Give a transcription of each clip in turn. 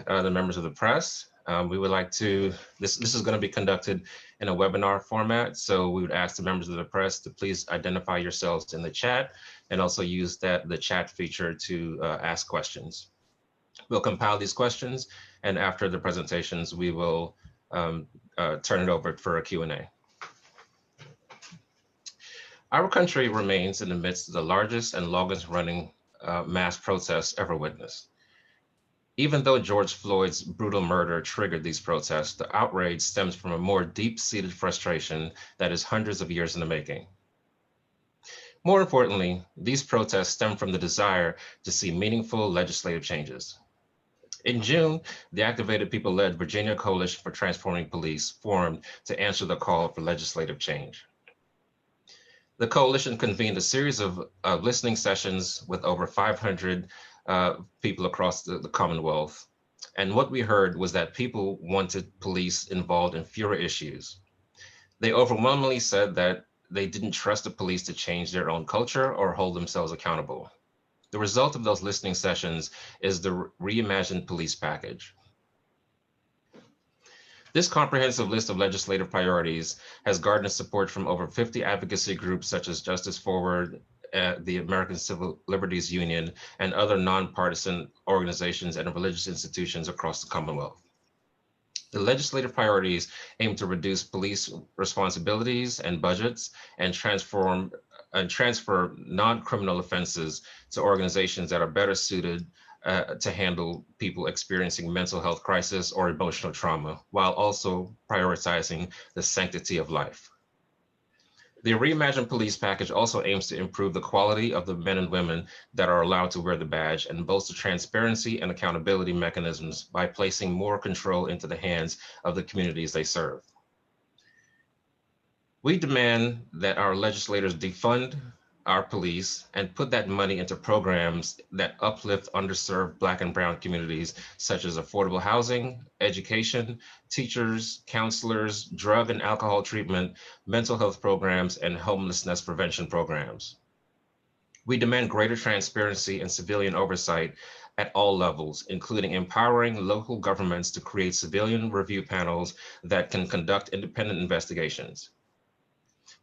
the members of the press. We would like to, this is going to be conducted in a webinar format. So we would ask the members of the press to please identify yourselves in the chat and also use the chat feature to ask questions. We'll compile these questions, and after the presentations, we will turn it over for a Q&A. Our country remains in the midst of the largest and longest running mass protests ever witnessed. Even though George Floyd's brutal murder triggered these protests, the outrage stems from a more deep-seated frustration that is hundreds of years in the making. More importantly, these protests stem from the desire to see meaningful legislative changes. In June, the activated people-led Virginia Coalition for Transforming Police formed to answer the call for legislative change. The coalition convened a series of listening sessions with over 500 people across the Commonwealth. And what we heard was that people wanted police involved in fewer issues. They overwhelmingly said that they didn't trust the police to change their own culture or hold themselves accountable. The result of those listening sessions is the Reimagined Police Package. This comprehensive list of legislative priorities has garnered support from over 50 advocacy groups such as Justice Forward, the American Civil Liberties Union, and other nonpartisan organizations and religious institutions across the Commonwealth. The legislative priorities aim to reduce police responsibilities and budgets and transfer non-criminal offenses to organizations that are better suited to handle people experiencing mental health crisis or emotional trauma, while also prioritizing the sanctity of life. The Reimagined Police Package also aims to improve the quality of the men and women that are allowed to wear the badge and bolster transparency and accountability mechanisms by placing more control into the hands of the communities they serve. We demand that our legislators defund our police and put that money into programs that uplift underserved Black and Brown communities, such as affordable housing, education, teachers, counselors, drug and alcohol treatment, mental health programs, and homelessness prevention programs. We demand greater transparency and civilian oversight at all levels, including empowering local governments to create civilian review panels that can conduct independent investigations.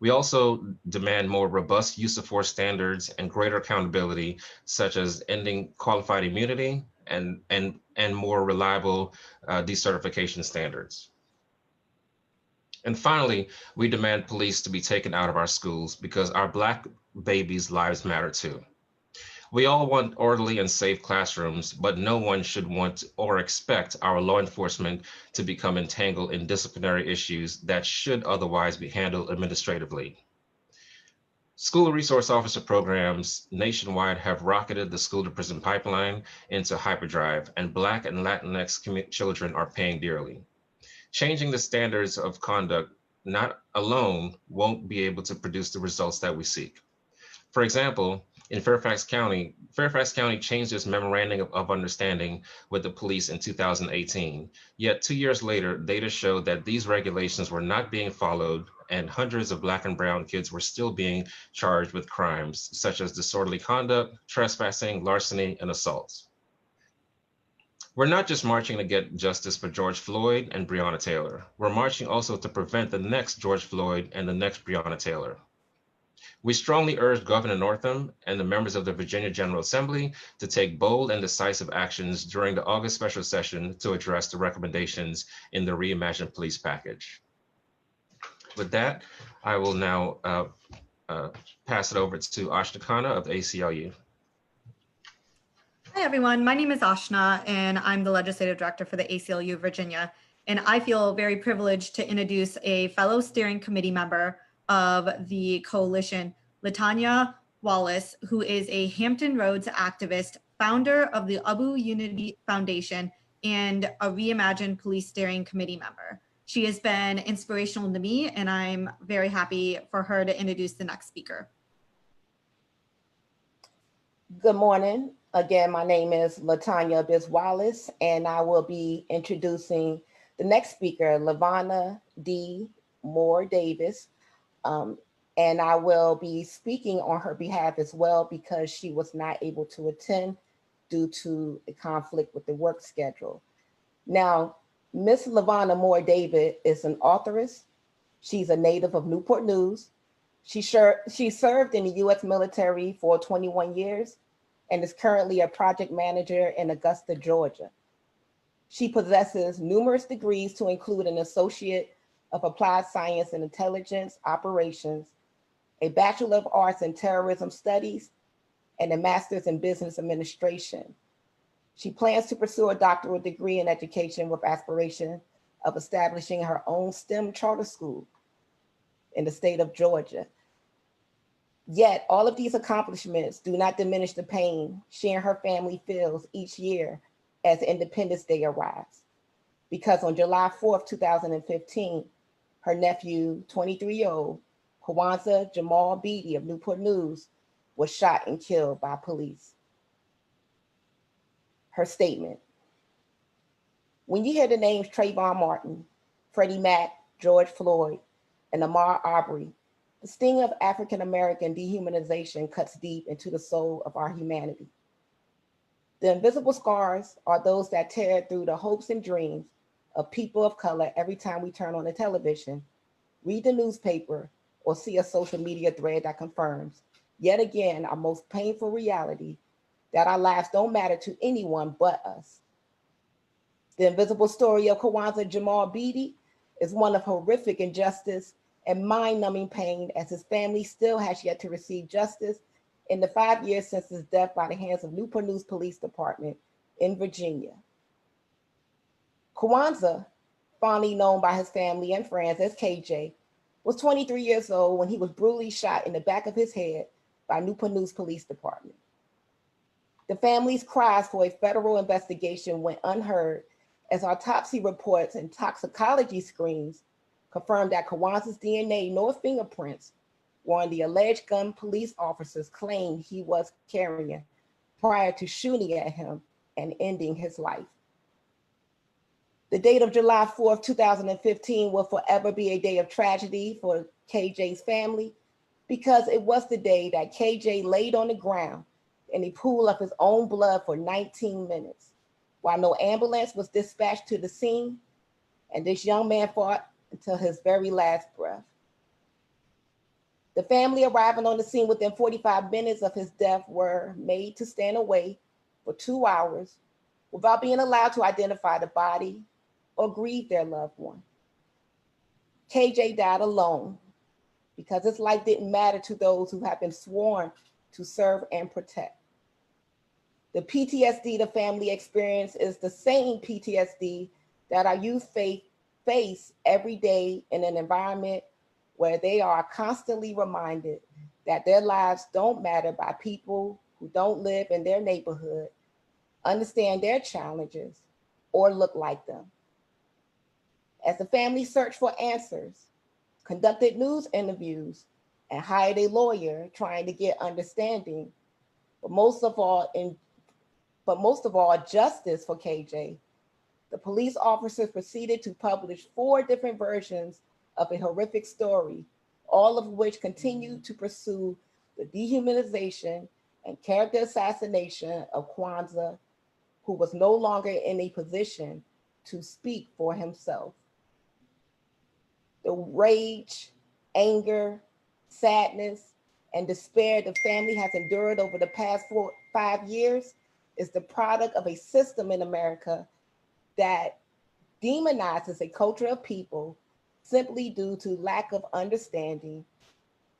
We also demand more robust use of force standards and greater accountability, such as ending qualified immunity and more reliable decertification standards. And finally, we demand police to be taken out of our schools because our Black babies' lives matter too. We all want orderly and safe classrooms, but no one should want or expect our law enforcement to become entangled in disciplinary issues that should otherwise be handled administratively. School resource officer programs nationwide have rocketed the school to prison pipeline into hyperdrive, and Black and Latinx children are paying dearly. Changing the standards of conduct not alone won't be able to produce the results that we seek. For example, in Fairfax County changed its memorandum of understanding with the police in 2018. Yet 2 years later, data showed that these regulations were not being followed and hundreds of Black and Brown kids were still being charged with crimes such as disorderly conduct, trespassing, larceny, and assaults. We're not just marching to get justice for George Floyd and Breonna Taylor. We're marching also to prevent the next George Floyd and the next Breonna Taylor. We strongly urge Governor Northam and the members of the Virginia General Assembly to take bold and decisive actions during the August special session to address the recommendations in the Reimagined Police Package. With that, I will now pass it over to Ashna Khanna of the ACLU. Hi, everyone. My name is Ashna, and I'm the Legislative Director for the ACLU of Virginia. And I feel very privileged to introduce a fellow steering committee member of the coalition, Latanya Wallace, who is a Hampton Roads activist, founder of the Abu Unity Foundation, and a Reimagined Police Steering Committee member. She has been inspirational to me, and I'm very happy for her to introduce the next speaker. Good morning. Again, my name is Latanya Biz Wallace, and I will be introducing the next speaker, Lavana D. Moore Davis. And I will be speaking on her behalf as well because she was not able to attend due to a conflict with the work schedule. Now, Miss LaVonna Moore David is an authoress. She's a native of Newport News. She served in the U.S. military for 21 years and is currently a project manager in Augusta, Georgia. She possesses numerous degrees to include an Associate of Applied Science and Intelligence Operations, a Bachelor of Arts in Terrorism Studies, and a Master's in Business Administration. She plans to pursue a doctoral degree in education with aspiration of establishing her own STEM charter school in the state of Georgia. Yet, all of these accomplishments do not diminish the pain she and her family feels each year as Independence Day arrives. Because on July 4th, 2015, her nephew, 23-year-old Kwanzaa Jamal Beatty of Newport News, was shot and killed by police. Her statement: when you hear the names Trayvon Martin, Freddie Mac, George Floyd, and Ahmaud Arbery, the sting of African-American dehumanization cuts deep into the soul of our humanity. The invisible scars are those that tear through the hopes and dreams of people of color every time we turn on the television, read the newspaper, or see a social media thread that confirms, yet again, our most painful reality, that our lives don't matter to anyone but us. The invisible story of Kwanzaa Jamal Beatty is one of horrific injustice and mind-numbing pain, as his family still has yet to receive justice in the 5 years since his death by the hands of Newport News Police Department in Virginia. Kwanzaa, fondly known by his family and friends as KJ, was 23 years old when he was brutally shot in the back of his head by Newport News Police Department. The family's cries for a federal investigation went unheard as autopsy reports and toxicology screens confirmed that Kwanzaa's DNA nor fingerprints were on the alleged gun police officers claimed he was carrying prior to shooting at him and ending his life. The date of July 4th, 2015 will forever be a day of tragedy for KJ's family, because it was the day that KJ laid on the ground in a pool of his own blood for 19 minutes, while no ambulance was dispatched to the scene, and this young man fought until his very last breath. The family arriving on the scene within 45 minutes of his death were made to stand away for 2 hours without being allowed to identify the body or grieve their loved one. KJ died alone because his life didn't matter to those who have been sworn to serve and protect. The PTSD the family experienced is the same PTSD that our youth face every day in an environment where they are constantly reminded that their lives don't matter by people who don't live in their neighborhood, understand their challenges, or look like them. As the family searched for answers, conducted news interviews, and hired a lawyer trying to get understanding, but most of all, justice for KJ, the police officers proceeded to publish 4 different versions of a horrific story, all of which continue to pursue the dehumanization and character assassination of Kwanzaa, who was no longer in a position to speak for himself. The rage, anger, sadness, and despair the family has endured over the past 5 years is the product of a system in America that demonizes a culture of people simply due to lack of understanding,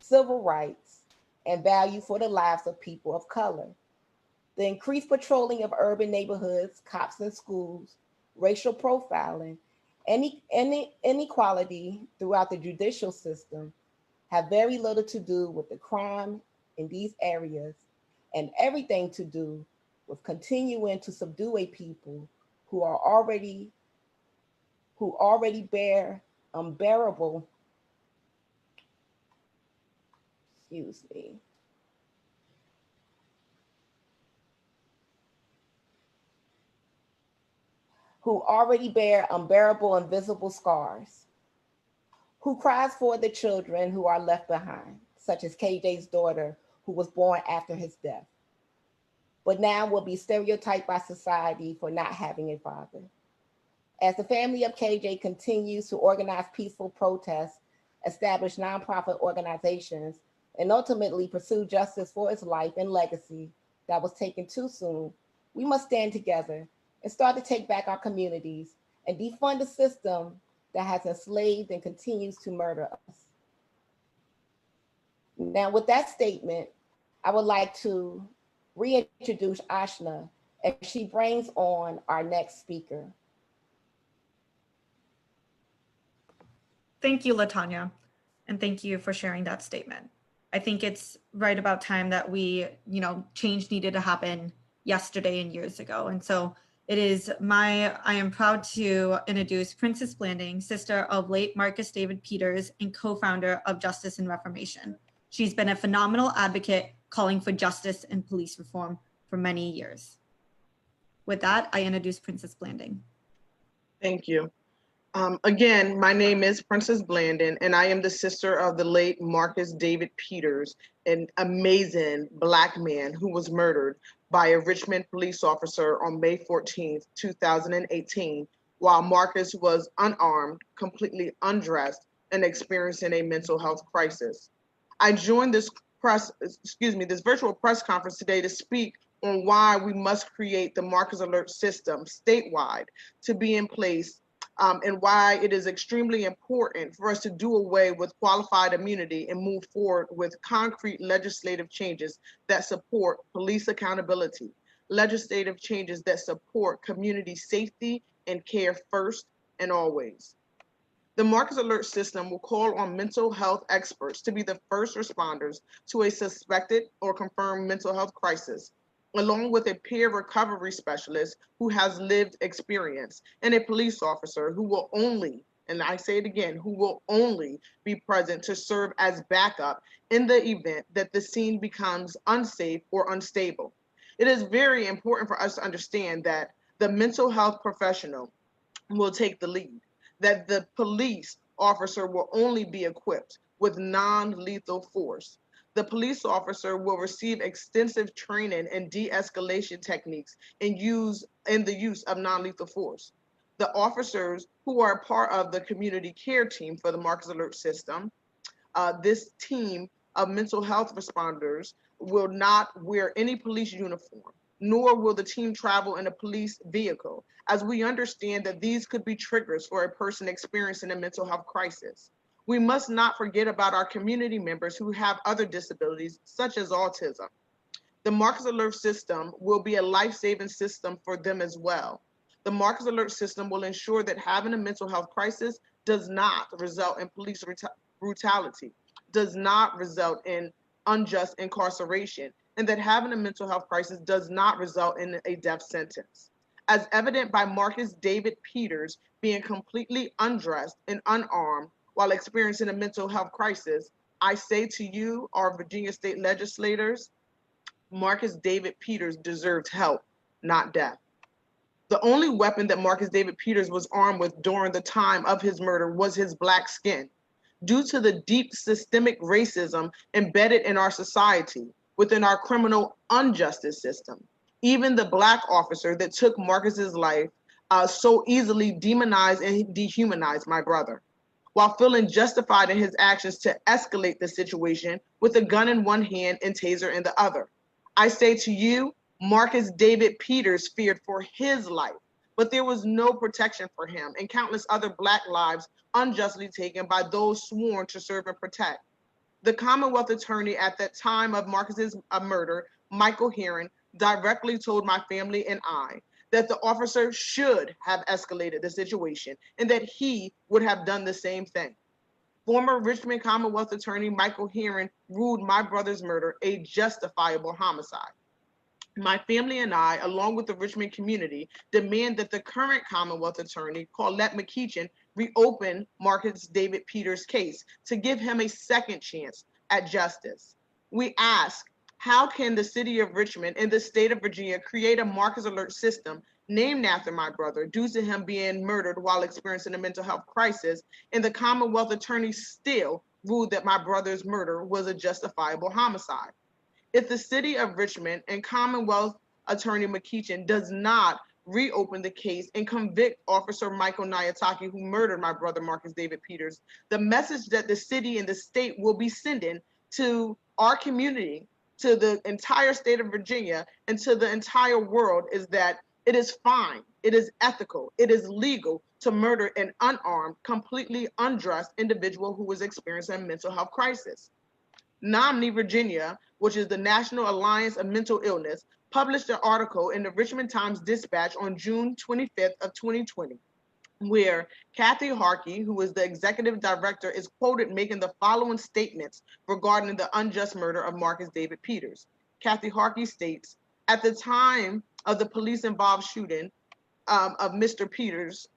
civil rights, and value for the lives of people of color. The increased patrolling of urban neighborhoods, cops in schools, racial profiling, inequality throughout the judicial system have very little to do with the crime in these areas, and everything to do with continuing to subdue a people who already bear unbearable, who already bear unbearable invisible scars, who cries for the children who are left behind, such as KJ's daughter, who was born after his death, but now will be stereotyped by society for not having a father. As the family of KJ continues to organize peaceful protests, establish nonprofit organizations, and ultimately pursue justice for his life and legacy that was taken too soon, we must stand together and start to take back our communities and defund the system that has enslaved and continues to murder us. Now, with that statement, I would like to reintroduce Ashna as she brings on our next speaker. Thank you, Latanya, and thank you for sharing that statement. I think it's right about time that we, change needed to happen yesterday and years ago. And so I am proud to introduce Princess Blanding, sister of late Marcus David Peters and co-founder of Justice and Reformation. She's been a phenomenal advocate calling for justice and police reform for many years. With that, I introduce Princess Blanding. Thank you. Again, my name is Princess Blandon, and I am the sister of the late Marcus David Peters, an amazing Black man who was murdered by a Richmond police officer on May 14th, 2018, while Marcus was unarmed, completely undressed, and experiencing a mental health crisis. I joined this virtual press conference today to speak on why we must create the Marcus Alert system statewide to be in place, and why it is extremely important for us to do away with qualified immunity and move forward with concrete legislative changes that support police accountability, legislative changes that support community safety and care first and always. The Marcus Alert system will call on mental health experts to be the first responders to a suspected or confirmed mental health crisis, along with a peer recovery specialist who has lived experience and a police officer who will only, and I say it again, who will only be present to serve as backup in the event that the scene becomes unsafe or unstable. It is very important for us to understand that the mental health professional will take the lead, that the police officer will only be equipped with non-lethal force. The police officer will receive extensive training in de-escalation techniques and the use of non-lethal force. The officers who are part of the community care team for the Marcus Alert system, this team of mental health responders will not wear any police uniform, nor will the team travel in a police vehicle, as we understand that these could be triggers for a person experiencing a mental health crisis. We must not forget about our community members who have other disabilities, such as autism. The Marcus Alert system will be a life-saving system for them as well. The Marcus Alert system will ensure that having a mental health crisis does not result in police brutality, does not result in unjust incarceration, and that having a mental health crisis does not result in a death sentence. As evident by Marcus David Peters being completely undressed and unarmed while experiencing a mental health crisis, I say to you, our Virginia state legislators, Marcus David Peters deserved help, not death. The only weapon that Marcus David Peters was armed with during the time of his murder was his Black skin. Due to the deep systemic racism embedded in our society, within our criminal injustice system, even the Black officer that took Marcus's life so easily demonized and dehumanized my brother, while feeling justified in his actions to escalate the situation with a gun in one hand and taser in the other. I say to you, Marcus David Peters feared for his life, but there was no protection for him and countless other Black lives unjustly taken by those sworn to serve and protect. The Commonwealth attorney at that time of Marcus's murder, Michael Herron, directly told my family and I that the officer should have escalated the situation and that he would have done the same thing. Former Richmond Commonwealth attorney Michael Herron ruled my brother's murder a justifiable homicide. My family and I, along with the Richmond community, demand that the current Commonwealth attorney, Colette McEachin, reopen Marcus David Peters' case to give him a second chance at justice. We ask, how can the city of Richmond and the state of Virginia create a Marcus Alert system named after my brother due to him being murdered while experiencing a mental health crisis, and the Commonwealth attorney still ruled that my brother's murder was a justifiable homicide? If the city of Richmond and Commonwealth attorney McEachin does not reopen the case and convict Officer Michael Nyataki, who murdered my brother Marcus David Peters. The message that the city and the state will be sending to our community, to the entire state of Virginia, and to the entire world is that it is fine, it is ethical, it is legal to murder an unarmed, completely undressed individual who was experiencing a mental health crisis. NAMNI Virginia, which is the National Alliance of Mental Illness, published an article in the Richmond Times-Dispatch on June 25th of 2020, where Kathy Harkey, who is the executive director, is quoted making the following statements regarding the unjust murder of Marcus David Peters. Kathy Harkey states, at the time of the police-involved shooting of Mr. Peters,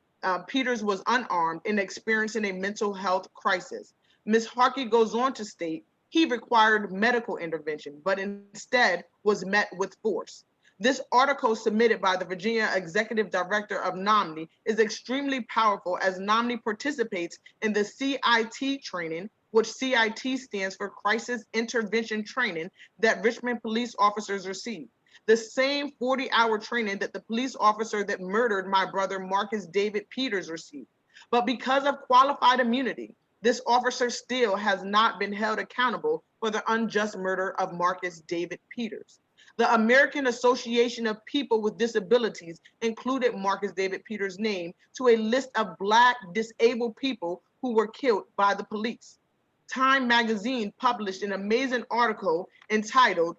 Peters was unarmed and experiencing a mental health crisis. Ms. Harkey goes on to state, he required medical intervention, but instead was met with force. This article submitted by the Virginia Executive Director of NAMNI is extremely powerful as NAMNI participates in the CIT training, which CIT stands for Crisis Intervention Training, that Richmond police officers receive. The same 40-hour training that the police officer that murdered my brother Marcus David Peters received. But because of qualified immunity, this officer still has not been held accountable for the unjust murder of Marcus David Peters. The American Association of People with Disabilities included Marcus David Peters' name to a list of Black disabled people who were killed by the police. Time magazine published an amazing article entitled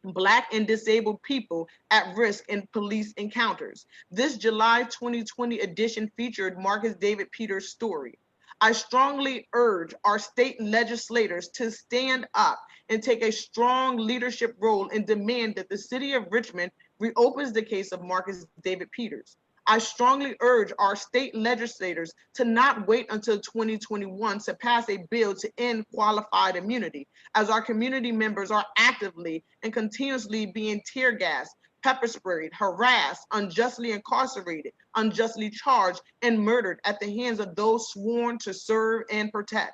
Black and Disabled People at Risk in Police Encounters. This July 2020 edition featured Marcus David Peters' story. I strongly urge our state legislators to stand up and take a strong leadership role and demand that the city of Richmond reopens the case of Marcus David Peters. I strongly urge our state legislators to not wait until 2021 to pass a bill to end qualified immunity, as our community members are actively and continuously being tear gassed, pepper sprayed, harassed, unjustly incarcerated, unjustly charged, and murdered at the hands of those sworn to serve and protect.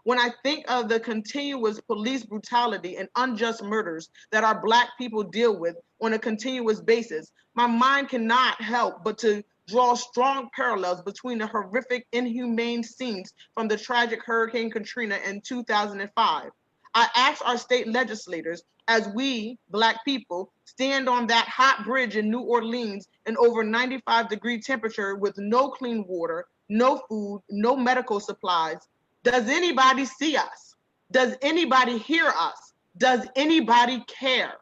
When I think of the continuous police brutality and unjust murders that our Black people deal with on a continuous basis, my mind cannot help but to draw strong parallels between the horrific, inhumane scenes from the tragic Hurricane Katrina in 2005. I ask our state legislators, as we, Black people, stand on that hot bridge in New Orleans in over 95-degree temperature with no clean water, no food, no medical supplies, does anybody see us? Does anybody hear us? Does anybody care?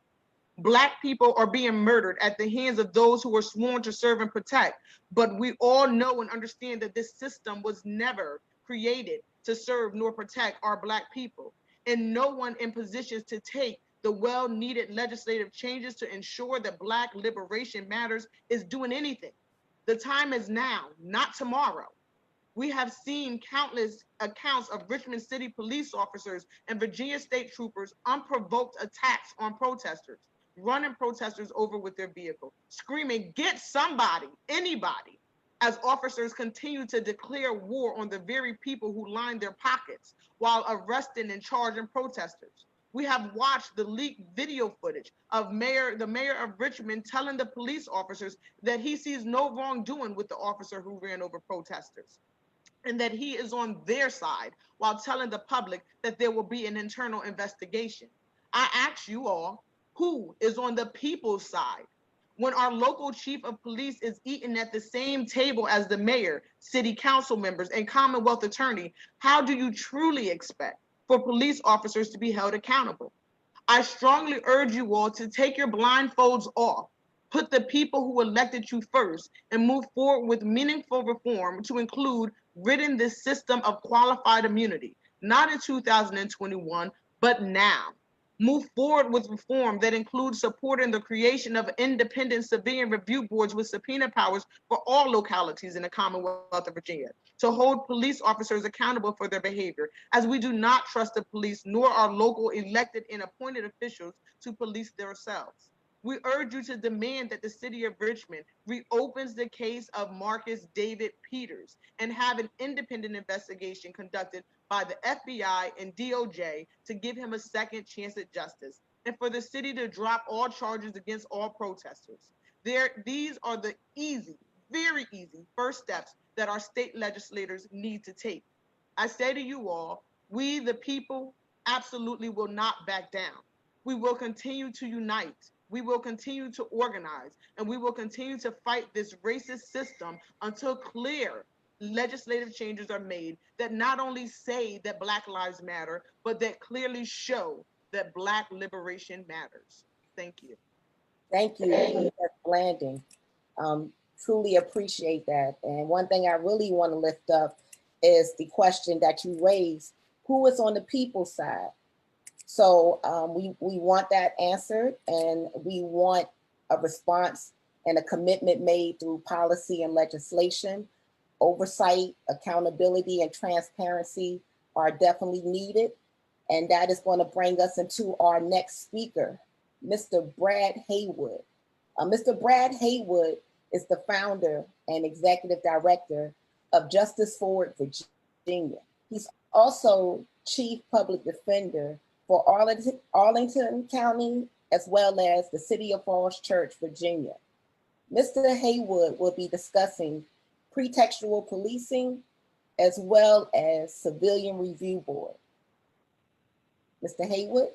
Black people are being murdered at the hands of those who were sworn to serve and protect. But we all know and understand that this system was never created to serve nor protect our Black people. And no one in positions to take the well-needed legislative changes to ensure that Black liberation matters is doing anything. The time is now, not tomorrow. We have seen countless accounts of Richmond City police officers and Virginia state troopers unprovoked attacks on protesters, running protesters over with their vehicle, screaming, "Get somebody, anybody," as officers continue to declare war on the very people who line their pockets while arresting and charging protesters. We have watched the leaked video footage of the mayor of Richmond telling the police officers that he sees no wrongdoing with the officer who ran over protesters, and that he is on their side while telling the public that there will be an internal investigation. I ask you all, who is on the people's side? When our local chief of police is eating at the same table as the mayor, city council members, and Commonwealth attorney, how do you truly expect for police officers to be held accountable? I strongly urge you all to take your blindfolds off, put the people who elected you first, and move forward with meaningful reform to include ridding this system of qualified immunity, not in 2021, but now. Move forward with reform that includes supporting the creation of independent civilian review boards with subpoena powers for all localities in the Commonwealth of Virginia to hold police officers accountable for their behavior, as we do not trust the police nor our local elected and appointed officials to police themselves. We urge you to demand that the city of Richmond reopens the case of Marcus David Peters and have an independent investigation conducted by the FBI and DOJ to give him a second chance at justice, and for the city to drop all charges against all protesters. These are the easy, very easy first steps that our state legislators need to take. I say to you all, we the people absolutely will not back down. We will continue to unite. We will continue to organize, and we will continue to fight this racist system until clear legislative changes are made that not only say that Black lives matter, but that clearly show that Black liberation matters. Thank you. Thank you, Princess Blandon. Truly appreciate that. And one thing I really want to lift up is the question that you raised: who is on the people's side? So we want that answered, and we want a response and a commitment made through policy and legislation. Oversight, accountability, and transparency are definitely needed. And that is going to bring us into our next speaker, Mr. Brad Haywood. Mr. Brad Haywood is the founder and executive director of Justice Forward Virginia. He's also chief public defender for Arlington County, as well as the City of Falls Church, Virginia. Mr. Haywood will be discussing pretextual policing, as well as Civilian Review Board. Mr. Haywood.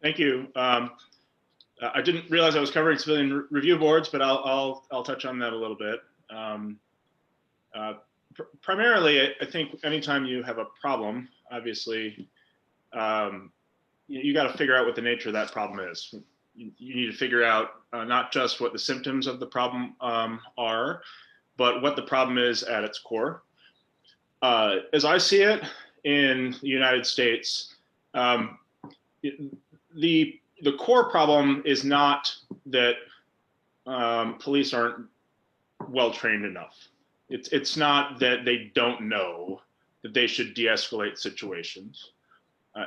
Thank you. I didn't realize I was covering civilian review boards, but I'll touch on that a little bit. Primarily, I think anytime you have a problem, obviously, you got to figure out what the nature of that problem is. You need to figure out not just what the symptoms of the problem are, but what the problem is at its core. As I see it in the United States, the core problem is not that police aren't well trained enough. It's not that they don't know that they should de-escalate situations.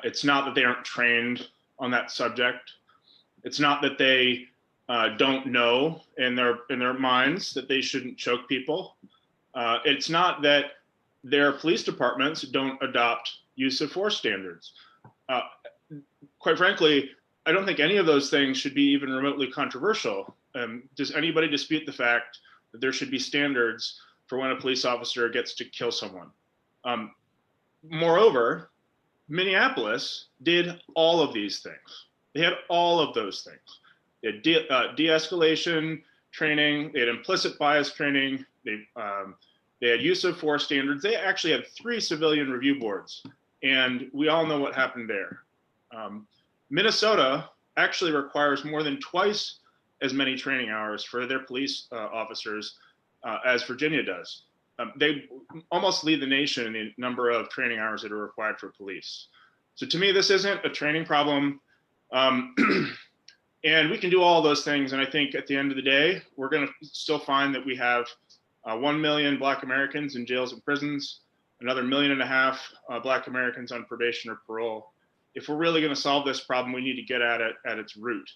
It's not that they aren't trained on that subject. It's not that they don't know in their minds that they shouldn't choke people. It's not that their police departments don't adopt use of force standards. Quite frankly, I don't think any of those things should be even remotely controversial. Does anybody dispute the fact that there should be standards for when a police officer gets to kill someone? Moreover, Minneapolis did all of these things. They had all of those things. They had de-escalation training, they had implicit bias training, they had use of force standards. They actually had 3 civilian review boards, and we all know what happened there. Minnesota actually requires more than twice as many training hours for their police officers as Virginia does. They almost lead the nation in the number of training hours that are required for police. So to me, this isn't a training problem. And we can do all those things. And I think at the end of the day, we're going to still find that we have 1 million Black Americans in jails and prisons, another 1.5 million Black Americans on probation or parole. If we're really going to solve this problem, we need to get at it at its root.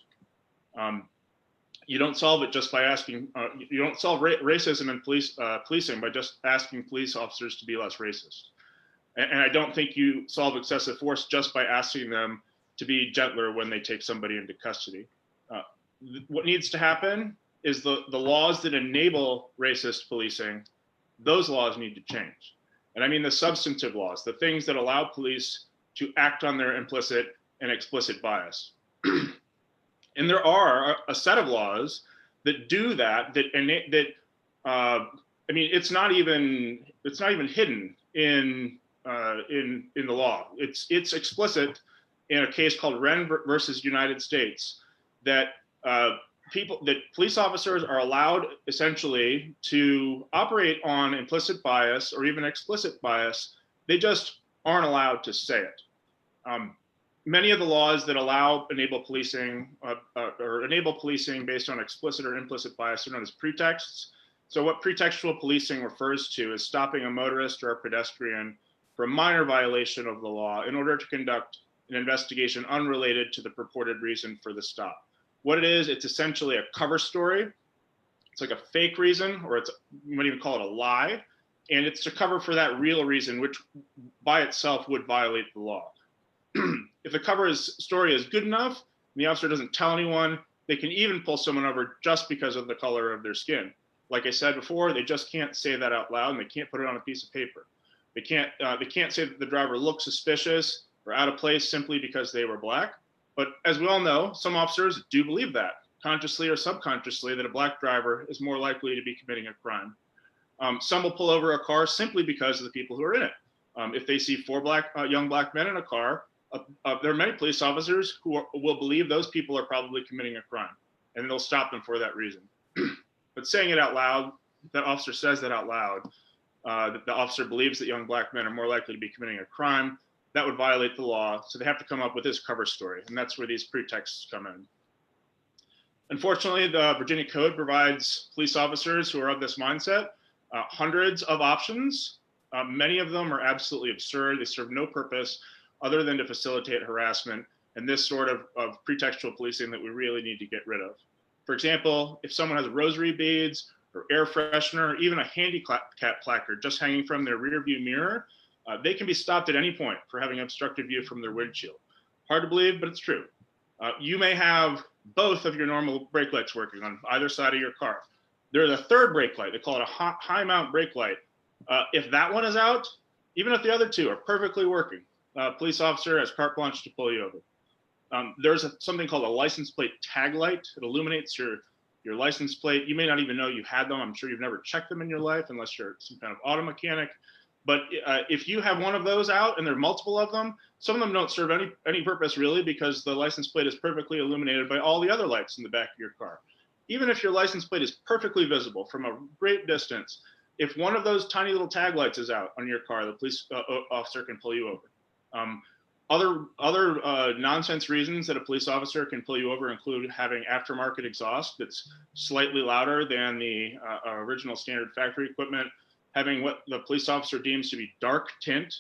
You don't solve it just by asking, you don't solve racism in policing by just asking police officers to be less racist. And I don't think you solve excessive force just by asking them to be gentler when they take somebody into custody. What needs to happen is the laws that enable racist policing, those laws need to change. And I mean the substantive laws, the things that allow police to act on their implicit and explicit bias. And there are a set of laws that do that. I mean, it's not even hidden in the law. It's explicit in a case called Wren versus United States that police officers are allowed essentially to operate on implicit bias or even explicit bias. They just aren't allowed to say it. Many of the laws that enable policing based on explicit or implicit bias are known as pretexts. So what pretextual policing refers to is stopping a motorist or a pedestrian for a minor violation of the law in order to conduct an investigation unrelated to the purported reason for the stop. What it is, it's essentially a cover story. It's like a fake reason, or you might even call it a lie. And it's to cover for that real reason, which by itself would violate the law. If the story is good enough, and the officer doesn't tell anyone, They can even pull someone over just because of the color of their skin. Like I said before, they just can't say that out loud, and they can't put it on a piece of paper. They can't say that the driver looks suspicious or out of place simply because they were black. But as we all know, some officers do believe that, consciously or subconsciously, that a black driver is more likely to be committing a crime. Some will pull over a car simply because of the people who are in it. If they see four young black men in a car, there are many police officers who will believe those people are probably committing a crime, and they'll stop them for that reason. But saying it out loud, that officer says that out loud, that the officer believes that young black men are more likely to be committing a crime, that would violate the law. So they have to come up with this cover story, and that's where these pretexts come in. Unfortunately, the Virginia Code provides police officers who are of this mindset hundreds of options. Many of them are absolutely absurd. They serve no purpose other than to facilitate harassment and this sort of pretextual policing that we really need to get rid of. For example, if someone has rosary beads or air freshener, or even a handicap placard just hanging from their rear view mirror, they can be stopped at any point for having obstructed view from their windshield. Hard to believe, but it's true. You may have both of your normal brake lights working on either side of your car. There's a third brake light. They call it a high mount brake light. If that one is out, even if the other two are perfectly working, police officer has carte blanche to pull you over. There's something called a license plate tag light. It illuminates your license plate. You may not even know you had them. I'm sure you've never checked them in your life unless you're some kind of auto mechanic. But if you have one of those out and there are multiple of them, some of them don't serve any purpose really, because the license plate is perfectly illuminated by all the other lights in the back of your car. Even if your license plate is perfectly visible from a great distance, if one of those tiny little tag lights is out on your car, the police officer can pull you over. Other nonsense reasons that a police officer can pull you over include having aftermarket exhaust that's slightly louder than the original standard factory equipment, having what the police officer deems to be dark tint.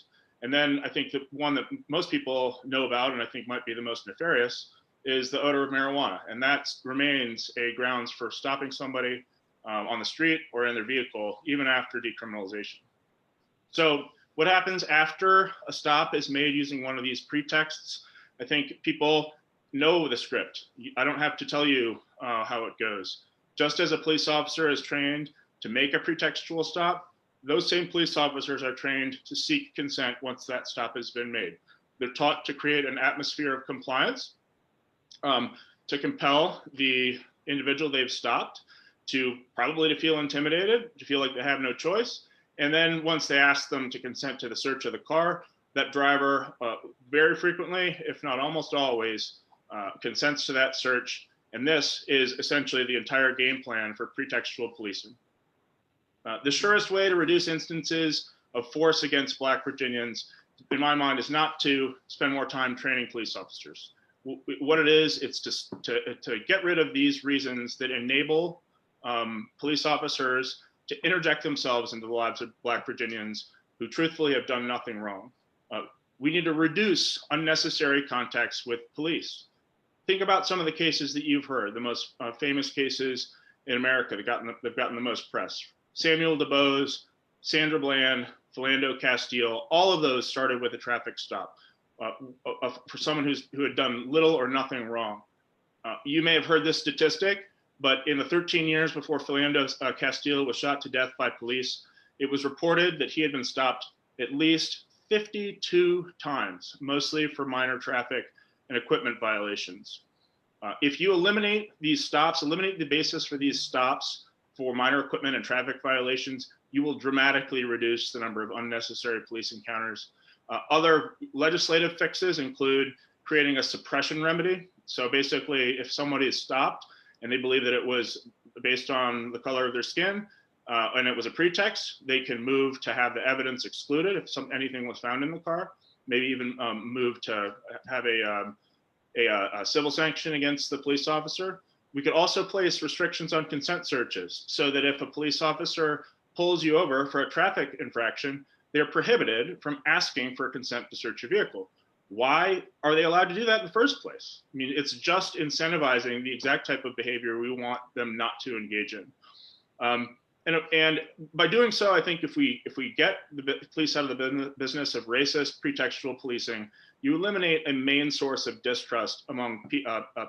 And then I think the one that most people know about, and I think might be the most nefarious, is the odor of marijuana. And that remains a grounds for stopping somebody on the street or in their vehicle, even after decriminalization. So what happens after a stop is made using one of these pretexts? I think people know the script. I don't have to tell you how it goes. Just as a police officer is trained to make a pretextual stop, those same police officers are trained to seek consent once that stop has been made. They're taught to create an atmosphere of compliance, to compel the individual they've stopped to feel intimidated, to feel like they have no choice. And then once they ask them to consent to the search of the car, that driver very frequently, if not almost always, consents to that search. And this is essentially the entire game plan for pretextual policing. The surest way to reduce instances of force against Black Virginians, in my mind, is not to spend more time training police officers. What it is, it's to get rid of these reasons that enable police officers to interject themselves into the lives of Black Virginians who truthfully have done nothing wrong. We need to reduce unnecessary contacts with police. Think about some of the cases that you've heard, the most famous cases in America that they've gotten the most press. Samuel DuBose, Sandra Bland, Philando Castile, all of those started with a traffic stop for someone who had done little or nothing wrong. You may have heard this statistic, but in the 13 years before Philando Castile was shot to death by police, it was reported that he had been stopped at least 52 times, mostly for minor traffic and equipment violations. If you eliminate these stops, eliminate the basis for these stops for minor equipment and traffic violations, you will dramatically reduce the number of unnecessary police encounters. Other legislative fixes include creating a suppression remedy. So basically, if somebody is stopped and they believe that it was based on the color of their skin and it was a pretext, they can move to have the evidence excluded if anything was found in the car, maybe even move to have a civil sanction against the police officer. We could also place restrictions on consent searches so that if a police officer pulls you over for a traffic infraction, they're prohibited from asking for consent to search your vehicle. Why are they allowed to do that in the first place? I mean, it's just incentivizing the exact type of behavior we want them not to engage in. And by doing so, I think if we get the police out of the business of racist pretextual policing, you eliminate a main source of distrust among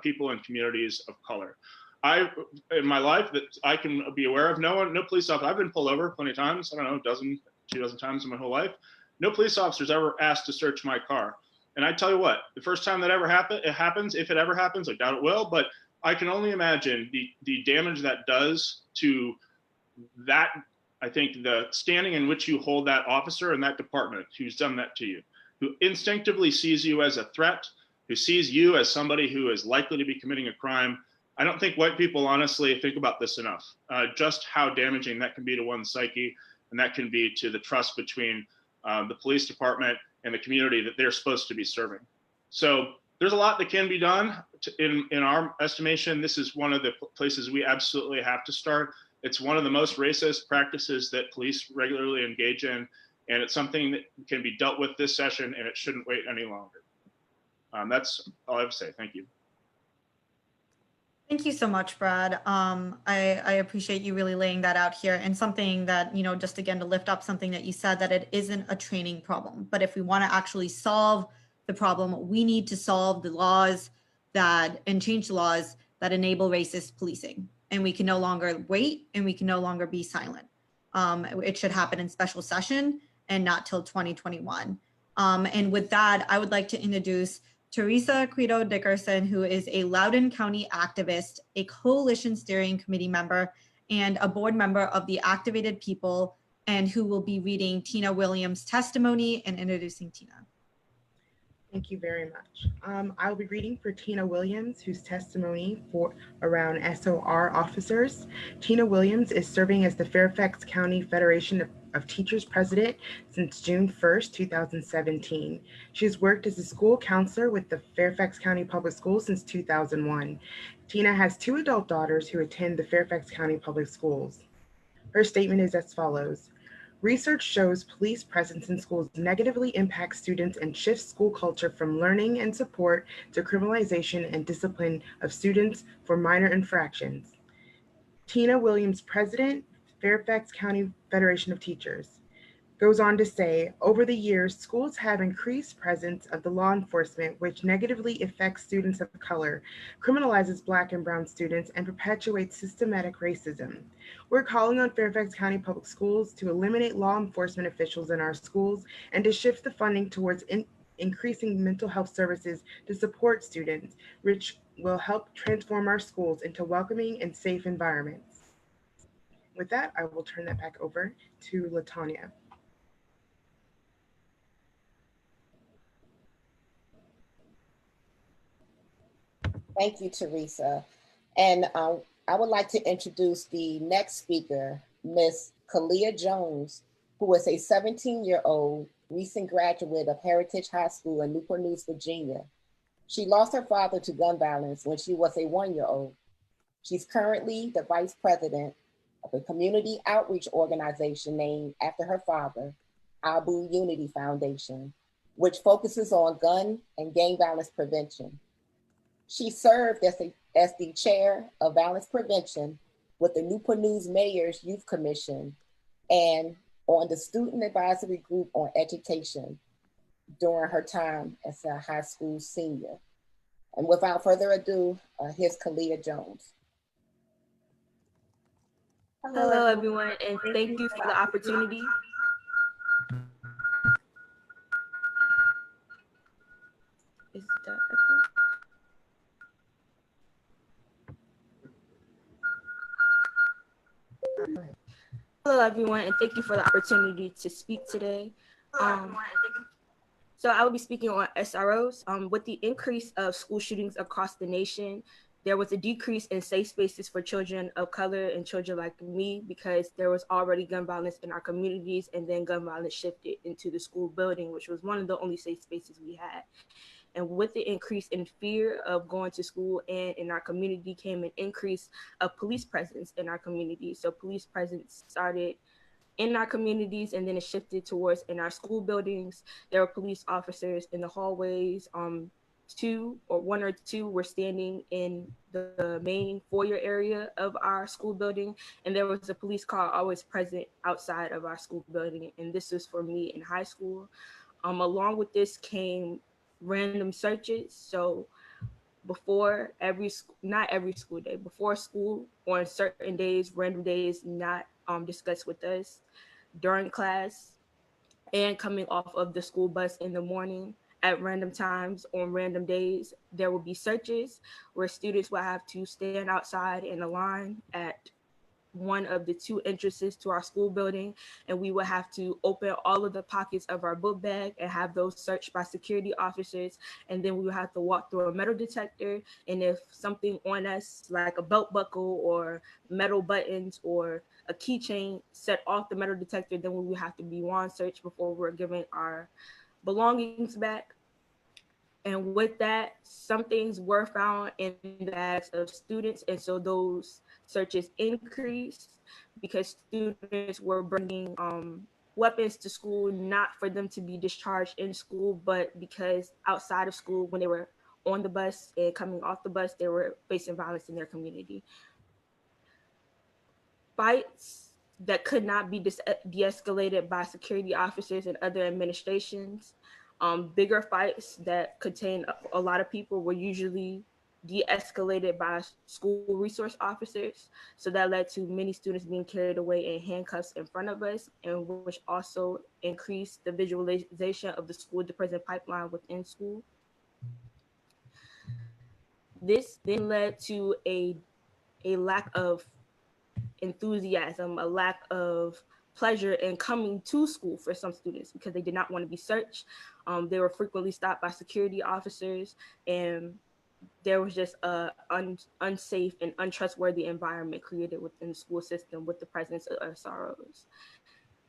people and communities of color. In my life that I can be aware of, no police officer, I've been pulled over plenty of times, I don't know, 2 dozen times in my whole life. No police officers ever asked to search my car. And I tell you what, the first time that happens, if it ever happens, I doubt it will, but I can only imagine the damage that does to that. I think the standing in which you hold that officer and that department who's done that to you, who instinctively sees you as a threat, who sees you as somebody who is likely to be committing a crime. I don't think white people honestly think about this enough, just how damaging that can be to one's psyche, and that can be to the trust between the police department and the community that they're supposed to be serving. So there's a lot that can be done. In our estimation, this is one of the places we absolutely have to start. It's one of the most racist practices that police regularly engage in, and it's something that can be dealt with this session, and it shouldn't wait any longer. That's all I have to say. Thank you. Thank you so much, Brad. I appreciate you really laying that out here, and something that, just again, to lift up something that you said, that it isn't a training problem, but if we want to actually solve the problem, we need to solve the laws and change the laws that enable racist policing. And we can no longer wait, and we can no longer be silent. It should happen in special session and not till 2021. And with that, I would like to introduce Teresa Quito Dickerson, who is a Loudoun County activist, a coalition steering committee member, and a board member of the Activated People, and who will be reading Tina Williams' testimony and introducing Tina. Thank you very much. I'll be reading for Tina Williams, whose testimony around SOR officers. Tina Williams is serving as the Fairfax County Federation of Teachers president since June 1st, 2017. She has worked as a school counselor with the Fairfax County Public Schools since 2001. Tina has 2 adult daughters who attend the Fairfax County Public Schools. Her statement is as follows. Research shows police presence in schools negatively impacts students and shifts school culture from learning and support to criminalization and discipline of students for minor infractions. Tina Williams, president, Fairfax County Federation of Teachers, goes on to say, over the years, schools have increased presence of the law enforcement, which negatively affects students of color, criminalizes Black and Brown students, and perpetuates systematic racism. We're calling on Fairfax County Public Schools to eliminate law enforcement officials in our schools and to shift the funding towards increasing mental health services to support students, which will help transform our schools into welcoming and safe environments. With that, I will turn that back over to LaTanya. Thank you, Teresa. And I would like to introduce the next speaker, Miss Kalia Jones, who is a 17-year-old recent graduate of Heritage High School in Newport News, Virginia. She lost her father to gun violence when she was a 1-year-old. She's currently the vice president of a community outreach organization named after her father, Abu Unity Foundation, which focuses on gun and gang violence prevention. She served as the chair of violence prevention with the Newport News Mayor's Youth Commission and on the Student Advisory Group on Education during her time as a high school senior. And without further ado, here's Kalia Jones. Hello, everyone, and thank you for the opportunity. Is that echo? Hello, everyone, and thank you for the opportunity to speak today. So I will be speaking on SROs. With the increase of school shootings across the nation, there was a decrease in safe spaces for children of color and children like me because there was already gun violence in our communities, and then gun violence shifted into the school building, which was one of the only safe spaces we had. And with the increase in fear of going to school and in our community came an increase of police presence in our community. So police presence started in our communities, and then it shifted towards in our school buildings. There were police officers in the hallways, one or two were standing in the main foyer area of our school building, and there was a police car always present outside of our school building, and this was for me in high school. Along with this came random searches. So before not every school day, before school, on certain days, random days not discussed with us, during class, and coming off of the school bus in the morning at random times on random days, there will be searches where students will have to stand outside in a line at one of the two entrances to our school building, and we would have to open all of the pockets of our book bag and have those searched by security officers, and then we would have to walk through a metal detector, and if something on us like a belt buckle or metal buttons or a keychain set off the metal detector, then we would have to be wand searched before we're given our belongings back. And with that, some things were found in the bags of students, and so those searches increased because students were bringing weapons to school, not for them to be discharged in school, but because outside of school, when they were on the bus and coming off the bus, they were facing violence in their community. Fights that could not be de-escalated by security officers and other administrations. Bigger fights that contain a lot of people were usually de-escalated by school resource officers. So that led to many students being carried away in handcuffs in front of us, and which also increased the visualization of the school to prison pipeline within school. This then led to a lack of enthusiasm, a lack of pleasure in coming to school for some students because they did not want to be searched. They were frequently stopped by security officers, and there was just a unsafe and untrustworthy environment created within the school system with the presence of SROs.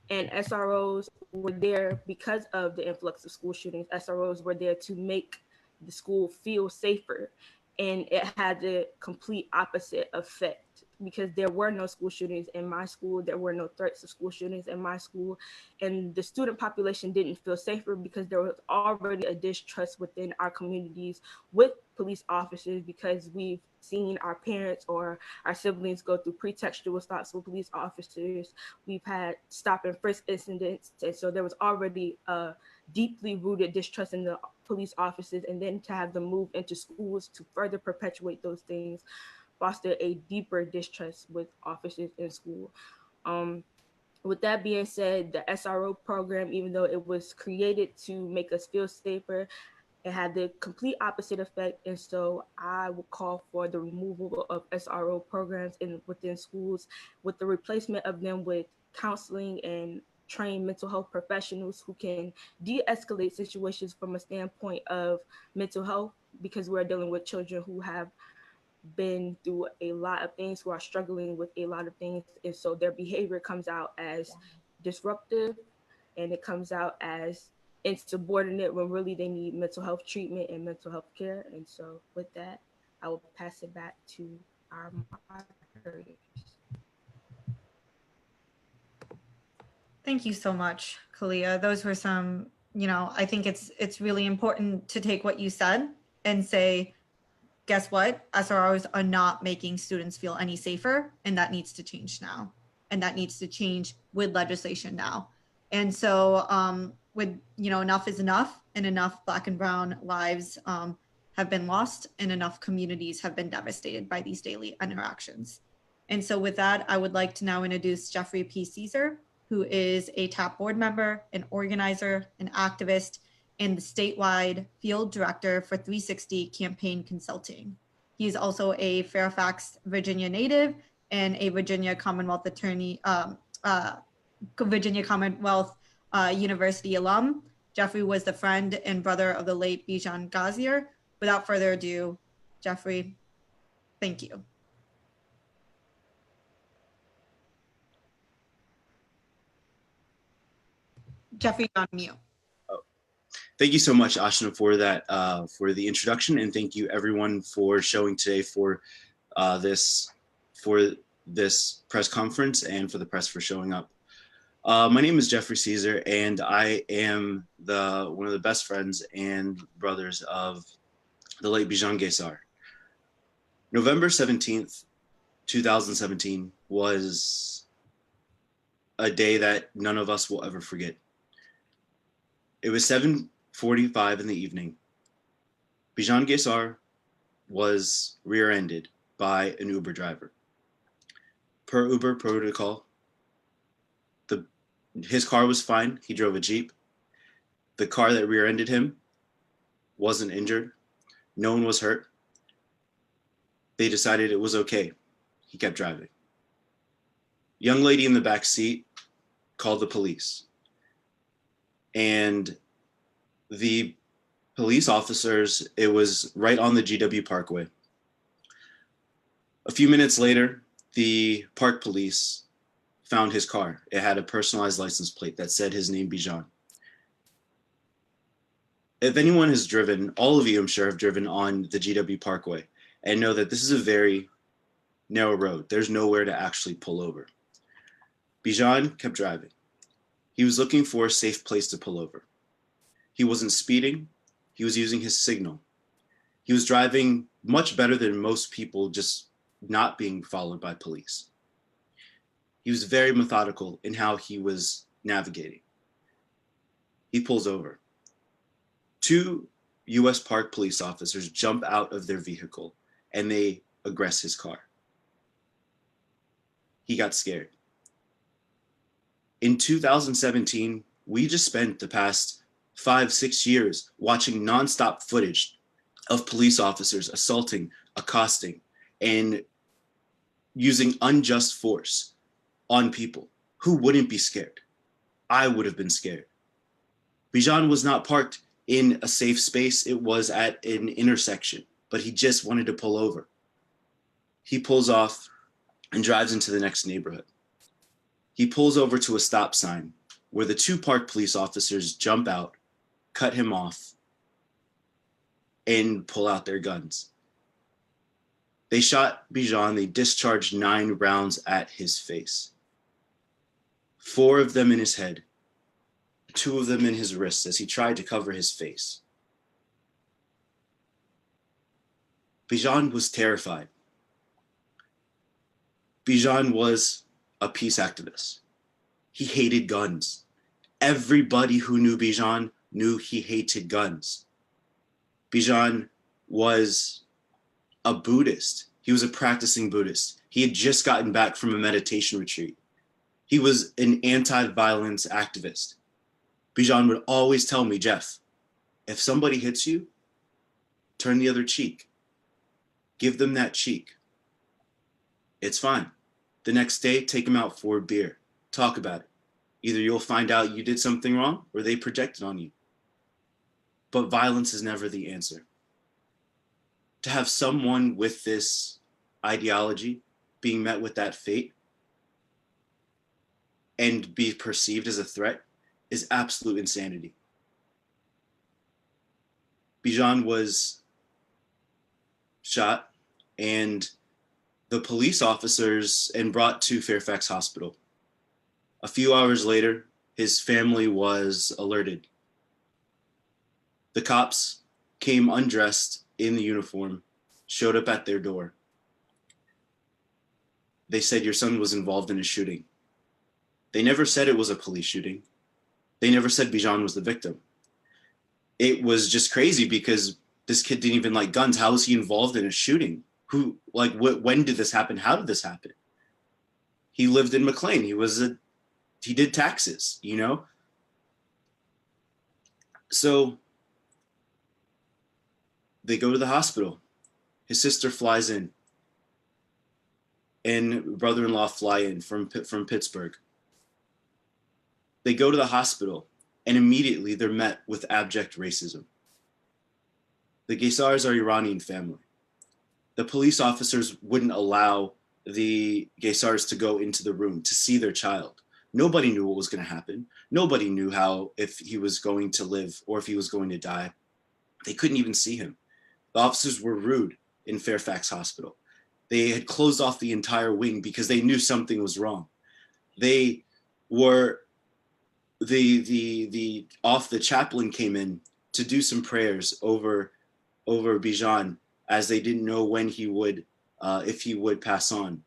And SROs were there because of the influx of school shootings. SROs were there to make the school feel safer, and it had the complete opposite effect because there were no school shootings in my school. There were no threats of school shootings in my school. And the student population didn't feel safer because there was already a distrust within our communities with police officers, because we've seen our parents or our siblings go through pretextual stops with police officers. We've had stop and frisk incidents. And so there was already a deeply rooted distrust in the police officers. And then to have them move into schools to further perpetuate those things foster a deeper distrust with officers in school. With that being said, the SRO program, even though it was created to make us feel safer, it had the complete opposite effect. And so I would call for the removal of SRO programs within schools, with the replacement of them with counseling and trained mental health professionals who can de-escalate situations from a standpoint of mental health, because we're dealing with children who have been through a lot of things, who are struggling with a lot of things. And so their behavior comes out as disruptive, and it comes out as insubordinate when really they need mental health treatment and mental health care. And so with that, I will pass it back to our moderators. Thank you so much, Kalia. Those were some, I think it's really important to take what you said and say, guess what? SROs are not making students feel any safer, and that needs to change now. And that needs to change with legislation now. And so with, enough is enough, and enough Black and Brown lives have been lost, and enough communities have been devastated by these daily interactions. And so with that, I would like to now introduce Jeffrey P. Caesar, who is a TAP board member, an organizer, an activist, and the statewide field director for 360 Campaign Consulting. He's also a Fairfax, Virginia native and a Virginia Commonwealth attorney, Virginia Commonwealth University alum. Jeffrey was the friend and brother of the late Bijan Gazier. Without further ado, Jeffrey, thank you. Jeffrey, on mute. Thank you so much, Ashna, for that, for the introduction, and thank you everyone for showing today for this press conference, and for the press for showing up. My name is Jeffrey Caesar, and I am one of the best friends and brothers of the late Bijan Gaysar. November 17th, 2017 was a day that none of us will ever forget. It was 7:45 in the evening. Bijan Gaysar was rear-ended by an Uber driver. Per Uber protocol, his car was fine. He drove a Jeep. The car that rear-ended him wasn't injured. No one was hurt. They decided it was okay. He kept driving. Young lady in the back seat called the police. And the police officers, it was right on the GW Parkway. A few minutes later, the park police found his car. It had a personalized license plate that said his name, Bijan. If anyone has driven, all of you, I'm sure, have driven on the GW Parkway and know that this is a very narrow road. There's nowhere to actually pull over. Bijan kept driving. He was looking for a safe place to pull over. He wasn't speeding. He was using his signal. He was driving much better than most people, just not being followed by police. He was very methodical in how he was navigating. He pulls over. 2 U.S. Park police officers jump out of their vehicle and they aggress his car. He got scared. In 2017, we just spent the past 5-6 years watching nonstop footage of police officers assaulting, accosting, and using unjust force on people. Who wouldn't be scared? I would have been scared. Bijan was not parked in a safe space. It was at an intersection, but he just wanted to pull over. He pulls off and drives into the next neighborhood. He pulls over to a stop sign where the 2 park police officers jump out, cut him off, and pull out their guns. They shot Bijan. They discharged 9 rounds at his face. 4 of them in his head, 2 of them in his wrists as he tried to cover his face. Bijan was terrified. Bijan was a peace activist. He hated guns. Everybody who knew Bijan knew he hated guns. Bijan was a Buddhist. He was a practicing Buddhist. He had just gotten back from a meditation retreat. He was an anti-violence activist. Bijan would always tell me, Jeff, if somebody hits you, turn the other cheek. Give them that cheek. It's fine. The next day, take them out for a beer. Talk about it. Either you'll find out you did something wrong or they projected on you. But violence is never the answer. To have someone with this ideology being met with that fate and be perceived as a threat is absolute insanity. Bijan was shot and the police officers and brought to Fairfax Hospital. A few hours later, his family was alerted. The cops came undressed in the uniform, showed up at their door. They said your son was involved in a shooting. They never said it was a police shooting. They never said Bijan was the victim. It was just crazy because this kid didn't even like guns. How was he involved in a shooting? When did this happen? How did this happen? He lived in McLean. He did taxes, you know? So they go to the hospital. His sister flies in and brother-in-law fly in from Pittsburgh. They go to the hospital and immediately they're met with abject racism. The Gaysars are Iranian family. The police officers wouldn't allow the Gaysars to go into the room to see their child. Nobody knew what was going to happen. Nobody knew if he was going to live or if he was going to die. They couldn't even see him. The officers were rude in Fairfax Hospital. They had closed off the entire wing because they knew something was wrong. The chaplain came in to do some prayers over over Bijan, as they didn't know when he would, if he would pass on.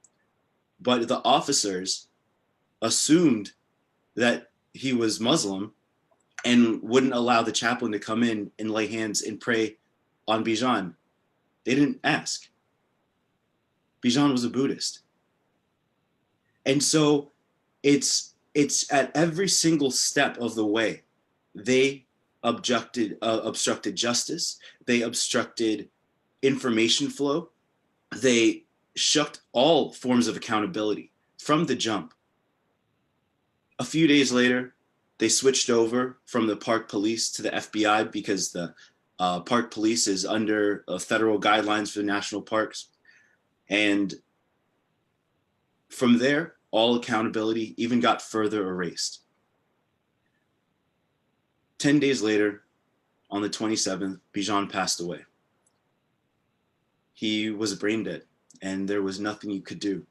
But the officers assumed that he was Muslim and wouldn't allow the chaplain to come in and lay hands and pray on Bijan. They didn't ask. Bijan was a Buddhist. And so it's at every single step of the way, they obstructed justice. They obstructed information flow. They shut all forms of accountability from the jump. A few days later, they switched over from the Park Police to the FBI because the Park Police is under federal guidelines for the national parks. And from there, all accountability even got further erased. 10 days later, on the 27th, Bijan passed away. He was brain dead, and there was nothing you could do.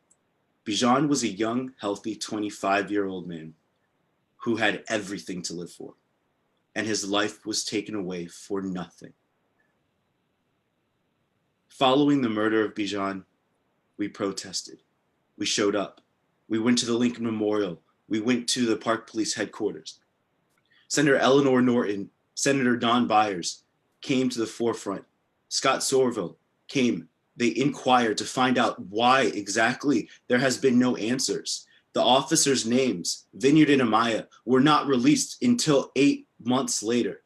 Bijan was a young, healthy 25-year-old man who had everything to live for, and his life was taken away for nothing. Following the murder of Bijan, we protested. We showed up. We went to the Lincoln Memorial. We went to the Park Police headquarters. Senator Eleanor Norton, Senator Don Byers came to the forefront. Scott Somerville came. They inquired to find out why exactly there has been no answers. The officers' names, Vineyard and Amaya, were not released until 8 months later.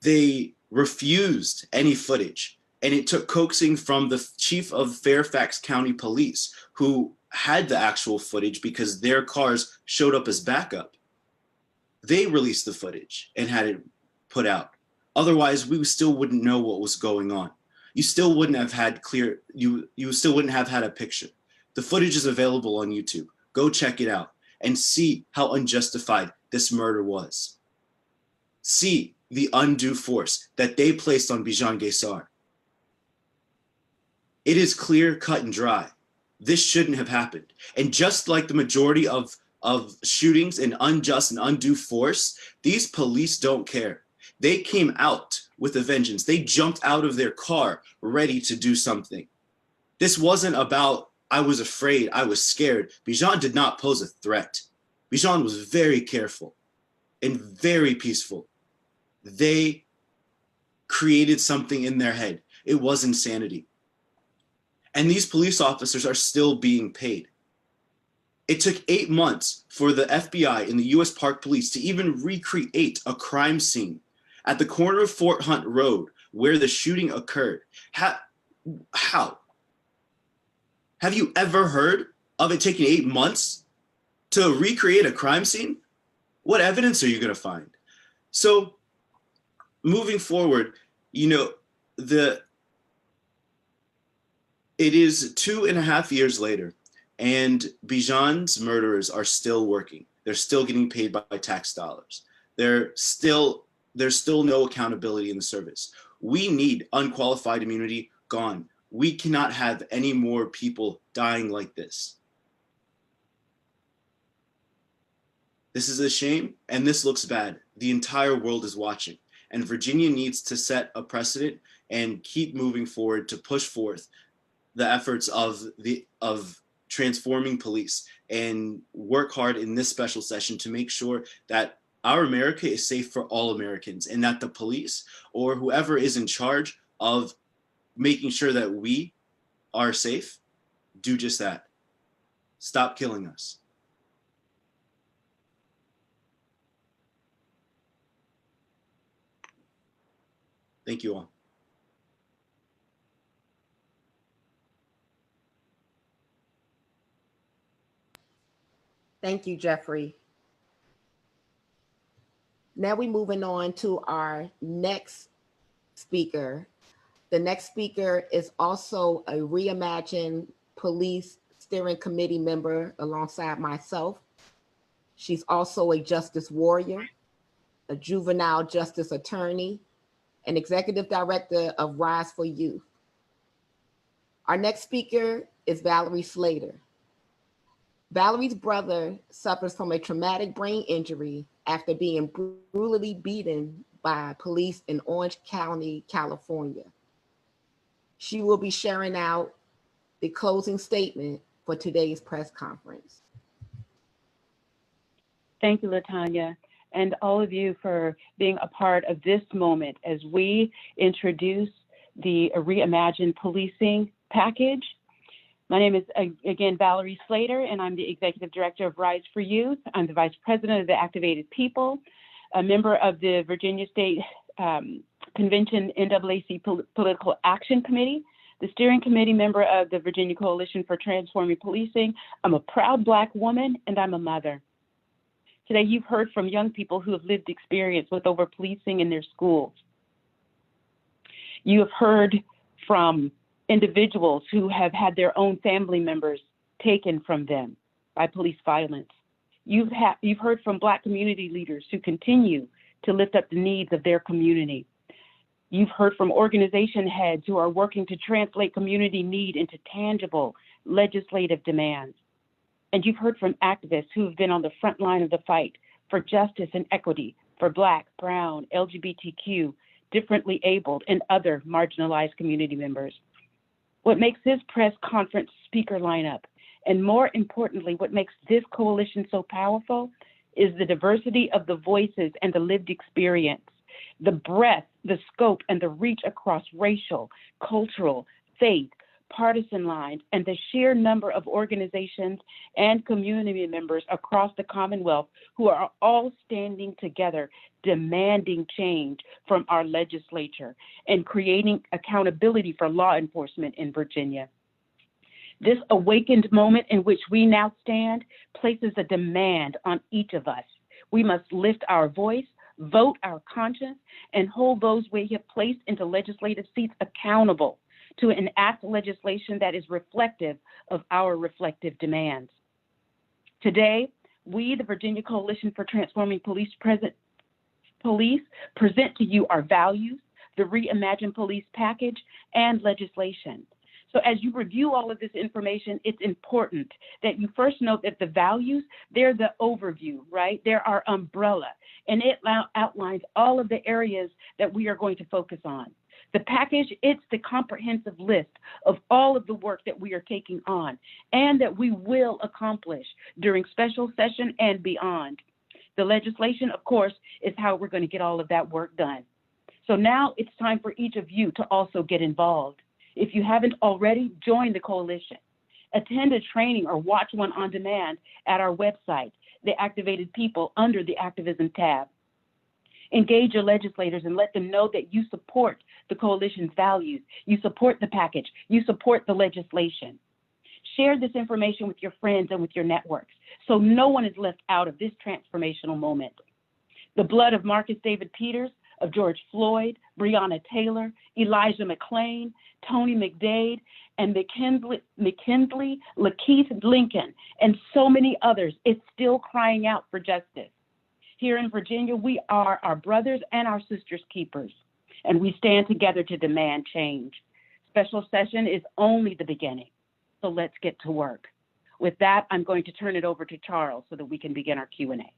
They refused any footage, and it took coaxing from the chief of Fairfax County Police, who had the actual footage because their cars showed up as backup. They released the footage and had it put out. Otherwise, we still wouldn't know what was going on. You still wouldn't have had you still wouldn't have had a picture. The footage is available on YouTube. Go check it out and see how unjustified this murder was. See the undue force that they placed on Bijan Gaysar. It is clear, cut, and dry. This shouldn't have happened. And just like the majority of shootings and unjust and undue force, these police don't care. They came out with a vengeance. They jumped out of their car ready to do something. This wasn't about, I was afraid, I was scared. Bijan did not pose a threat. Bijan was very careful and very peaceful. They created something in their head. It was insanity. And these police officers are still being paid. It took 8 months for the FBI and the US Park Police to even recreate a crime scene at the corner of Fort Hunt Road where the shooting occurred. How? Have you ever heard of it taking 8 months to recreate a crime scene? What evidence are you going to find? So moving forward, it is 2.5 years later, and Bijan's murderers are still working. They're still getting paid by tax dollars. There's still no accountability in the service. We need unqualified immunity gone. We cannot have any more people dying like this. This is a shame, and this looks bad. The entire world is watching, and Virginia needs to set a precedent and keep moving forward to push forth the efforts of transforming police and work hard in this special session to make sure that our America is safe for all Americans, and that the police or whoever is in charge of making sure that we are safe do just that. Stop killing us. Thank you all. Thank you, Jeffrey. Now we're moving on to our next speaker. The next speaker is also a Reimagined Police Steering Committee member alongside myself. She's also a justice warrior, a juvenile justice attorney, and executive director of Rise for Youth. Our next speaker is Valerie Slater. Valerie's brother suffers from a traumatic brain injury after being brutally beaten by police in Orange County, California. She will be sharing out the closing statement for today's press conference. Thank you, Latanya, and all of you for being a part of this moment as we introduce the Reimagine Policing package. My name is, again, Valerie Slater, and I'm the Executive Director of Rise for Youth. I'm the Vice President of the Activated People, a member of the Virginia State Convention NAACP Political Action Committee, the steering committee member of the Virginia Coalition for Transforming Policing. I'm a proud Black woman, and I'm a mother. Today, you've heard from young people who have lived experience with over policing in their schools. You have heard from individuals who have had their own family members taken from them by police violence. You've heard from Black community leaders who continue to lift up the needs of their community. You've heard from organization heads who are working to translate community need into tangible legislative demands. And you've heard from activists who have been on the front line of the fight for justice and equity for Black, Brown, LGBTQ, differently abled, and other marginalized community members. What makes this press conference speaker lineup, and more importantly, what makes this coalition so powerful, is the diversity of the voices and the lived experience, the breadth, the scope, and the reach across racial, cultural, faith, partisan lines, and the sheer number of organizations and community members across the Commonwealth who are all standing together, demanding change from our legislature and creating accountability for law enforcement in Virginia. This awakened moment in which we now stand places a demand on each of us. We must lift our voice, vote our conscience, and hold those we have placed into legislative seats accountable to enact legislation that is reflective of our reflective demands. Today, we, the Virginia Coalition for Transforming Police, present to you our values, the Reimagine Police package, and legislation. So as you review all of this information, it's important that you first note that the values, they're the overview, right? They're our umbrella, and it outlines all of the areas that we are going to focus on. The package, it's the comprehensive list of all of the work that we are taking on and that we will accomplish during special session and beyond. The legislation, of course, is how we're going to get all of that work done. So now it's time for each of you to also get involved. If you haven't already, join the coalition. Attend a training or watch one on demand at our website, The Activated People, under the Activism tab. Engage your legislators and let them know that you support the coalition's values, you support the package, you support the legislation. Share this information with your friends and with your networks so no one is left out of this transformational moment. The blood of Marcus David Peters, of George Floyd, Breonna Taylor, Elijah McClain, Tony McDade, and McKinley Lakeith Lincoln, and so many others, is still crying out for justice. Here in Virginia, we are our brothers and our sisters' keepers, and we stand together to demand change. Special session is only the beginning, so let's get to work. With that, I'm going to turn it over to Charles so that we can begin our Q&A.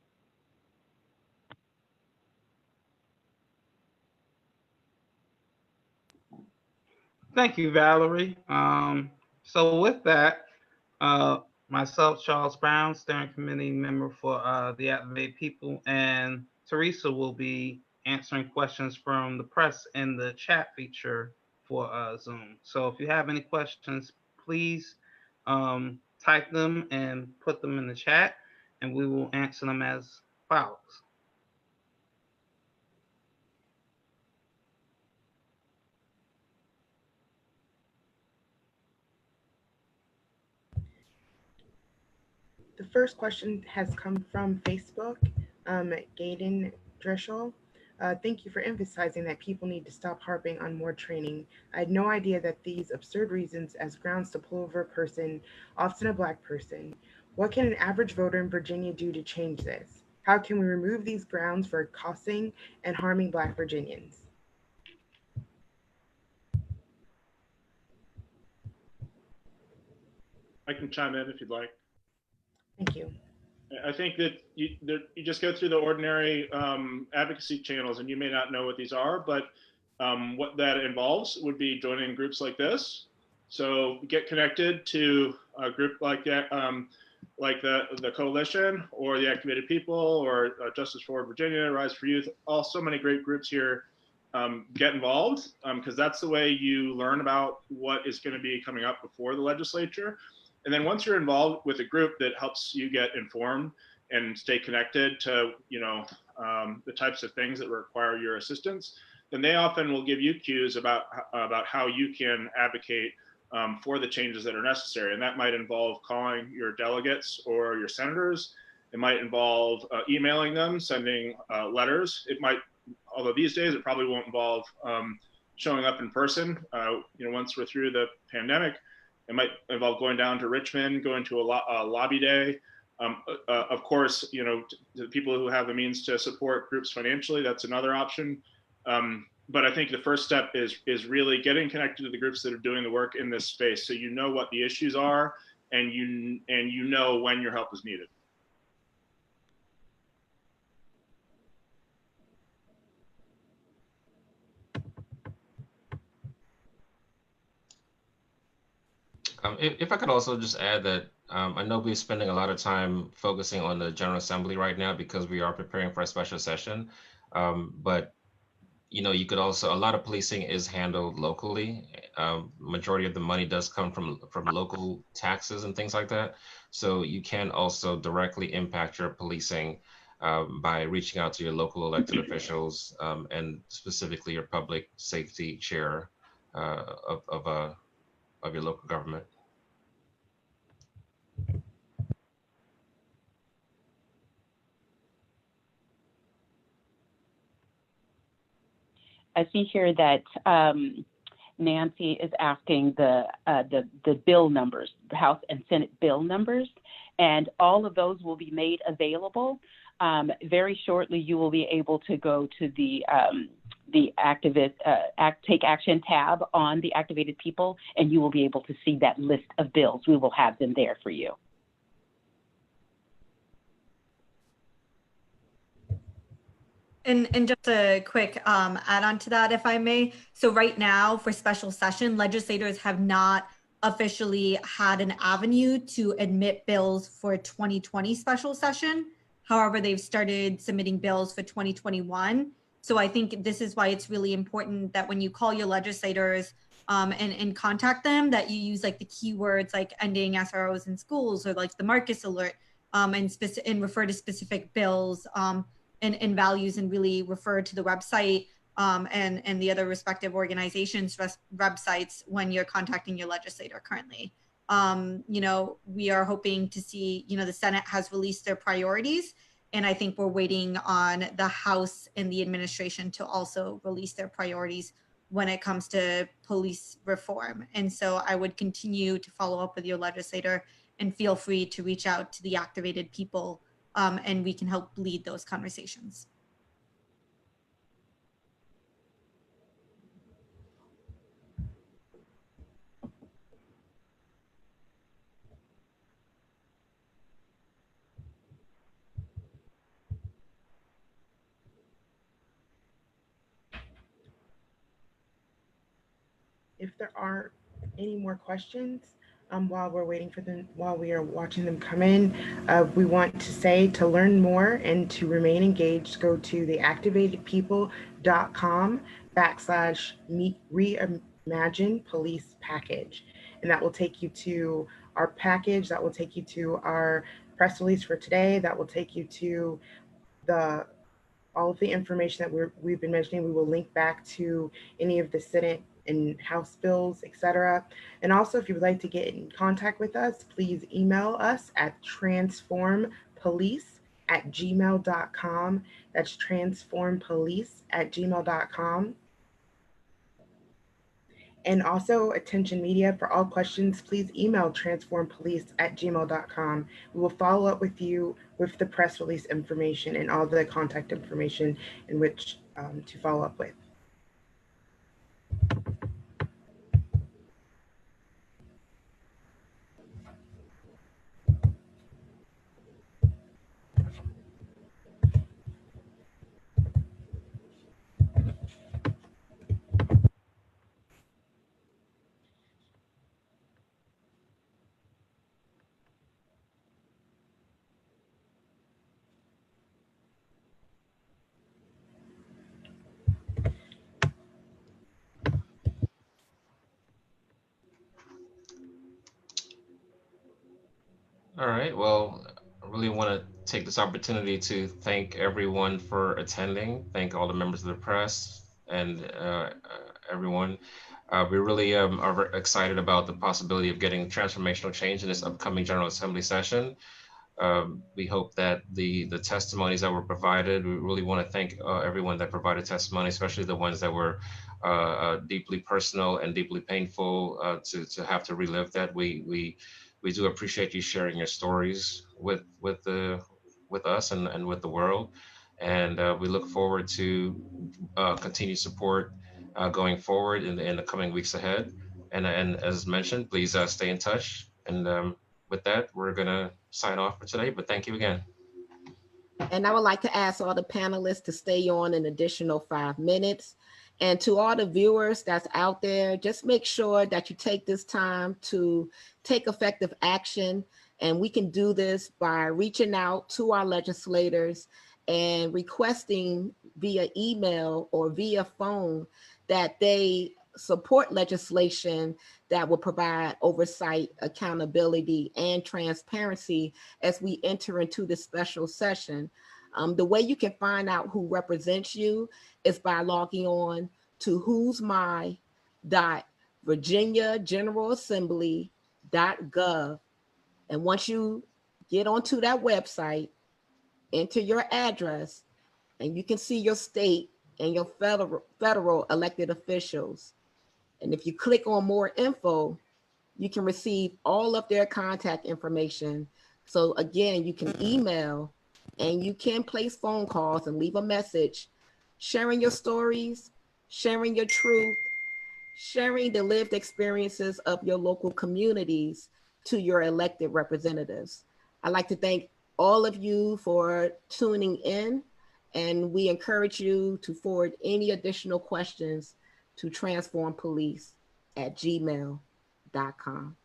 Thank you, Valerie. So with that, myself, Charles Brown, steering committee member for the Activated People, and Teresa will be answering questions from the press in the chat feature for Zoom. So if you have any questions, please type them and put them in the chat, and we will answer them as follows. The first question has come from Facebook, Gaden Dreschel. Thank you for emphasizing that people need to stop harping on more training. I had no idea that these absurd reasons as grounds to pull over a person, often a Black person. What can an average voter in Virginia do to change this? How can we remove these grounds for costing and harming Black Virginians? I can chime in if you'd like. Thank you. I think that you just go through the ordinary advocacy channels, and you may not know what these are, but what that involves would be joining groups like this. So get connected to a group like that, like the Coalition or the Activated People or Justice Forward Virginia, Rise for Youth, all so many great groups here. Get involved because that's the way you learn about what is going to be coming up before the legislature. And then once you're involved with a group that helps you get informed and stay connected to, the types of things that require your assistance, then they often will give you cues about how you can advocate for the changes that are necessary. And that might involve calling your delegates or your senators. It might involve emailing them, sending letters. It might, although these days it probably won't involve showing up in person. Once we're through the pandemic, it might involve going down to Richmond, going to a lobby day. Of course, the people who have the means to support groups financially, that's another option. But I think the first step is really getting connected to the groups that are doing the work in this space, so you know what the issues are, and you know when your help is needed. If I could also just add that I know we're spending a lot of time focusing on the General Assembly right now because we are preparing for a special session. But you could also, a lot of policing is handled locally. Majority of the money does come from local taxes and things like that. So you can also directly impact your policing by reaching out to your local elected officials and specifically your public safety chair of your local government. I see here that Nancy is asking the bill numbers, the House and Senate bill numbers, and all of those will be made available. Very shortly, you will be able to go to the Take Action tab on the Activated People, and you will be able to see that list of bills. We will have them there for you. And just a quick add on to that, if I may. So right now for special session, legislators have not officially had an avenue to admit bills for 2020 special session. However, they've started submitting bills for 2021. So I think this is why it's really important that when you call your legislators and contact them, that you use like the keywords like ending SROs in schools or like the Marcus alert and refer to specific bills and values, and really refer to the website and the other respective organizations' websites when you're contacting your legislator currently. We are hoping to see, the Senate has released their priorities, and I think we're waiting on the House and the administration to also release their priorities when it comes to police reform. And so I would continue to follow up with your legislator and feel free to reach out to the Activated People and we can help lead those conversations. If there are any more questions, while we're waiting for them, while we are watching them come in, we want to say to learn more and to remain engaged, go to the activatedpeople.com/reimagine police package. And that will take you to our package, that will take you to our press release for today, that will take you to all of the information that we've been mentioning. We will link back to any of the Senate and House bills, etc. And also, if you would like to get in contact with us, please email us at transformpolice@gmail.com. That's transformpolice@gmail.com. And also, Attention Media, for all questions, please email transformpolice@gmail.com. We will follow up with you with the press release information and all the contact information in which to follow up with. All right. Well, I really want to take this opportunity to thank everyone for attending. Thank all the members of the press and everyone. We really are excited about the possibility of getting transformational change in this upcoming General Assembly session. We hope that the testimonies that were provided, we really want to thank everyone that provided testimony, especially the ones that were deeply personal and deeply painful to have to relive that. We do appreciate you sharing your stories with us and with the world, and we look forward to continued support going forward in the coming weeks ahead. And as mentioned, please stay in touch. And with that, we're gonna sign off for today. But thank you again. And I would like to ask all the panelists to stay on an additional 5 minutes. And to all the viewers that's out there, just make sure that you take this time to take effective action. And we can do this by reaching out to our legislators and requesting via email or via phone that they support legislation that will provide oversight, accountability, and transparency as we enter into this special session. The way you can find out who represents you is by logging on to whosmy.virginiageneralassembly.gov. And once you get onto that website, enter your address, and you can see your state and your federal elected officials. And if you click on more info, you can receive all of their contact information. So again, you can email and you can place phone calls and leave a message, sharing your stories, sharing your truth, sharing the lived experiences of your local communities to your elected representatives. I'd like to thank all of you for tuning in, and we encourage you to forward any additional questions to transformpolice@gmail.com.